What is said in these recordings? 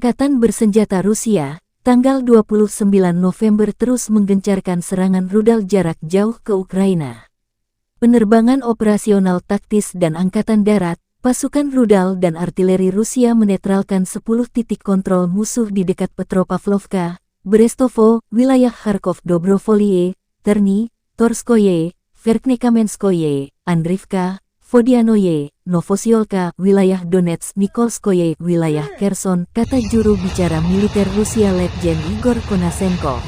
Angkatan bersenjata Rusia, tanggal 29 November terus menggencarkan serangan rudal jarak jauh ke Ukraina. Penerbangan operasional taktis dan angkatan darat, pasukan rudal dan artileri Rusia menetralkan 10 titik kontrol musuh di dekat Petropavlovka, Brestovo, wilayah Kharkov, Dobrovolye, Terny, Torskoye, Verkhnekamenskoye, Andrivka, Vodianoye, Novosiolka, wilayah Donetsk, Nikolskoye, wilayah Kherson, kata juru bicara militer Rusia Letjen Igor Konasenkov.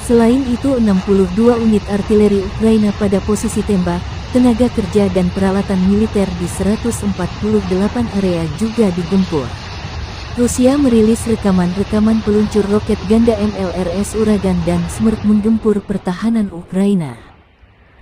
Selain itu 62 unit artileri Ukraina pada posisi tembak, tenaga kerja dan peralatan militer di 148 area juga digempur. Rusia merilis rekaman peluncur roket ganda MLRS Uragan dan Smerch menggempur pertahanan Ukraina.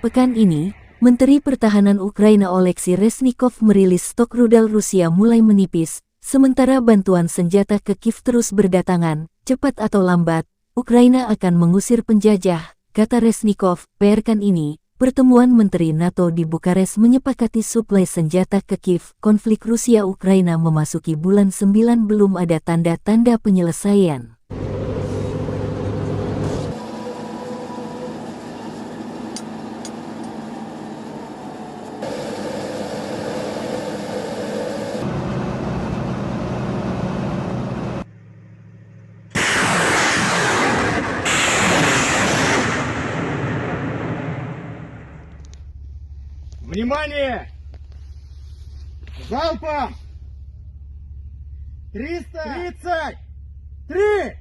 Pekan ini, Menteri Pertahanan Ukraina Oleksiy Reznikov merilis stok rudal Rusia mulai menipis, sementara bantuan senjata ke Kiev terus berdatangan, cepat atau lambat, Ukraina akan mengusir penjajah, kata Reznikov. Pekan ini, pertemuan Menteri NATO di Bukares menyepakati suplai senjata ke Kiev. Konflik Rusia-Ukraina memasuki bulan 9 belum ada tanda-tanda penyelesaian. Внимание! Залпом! 333!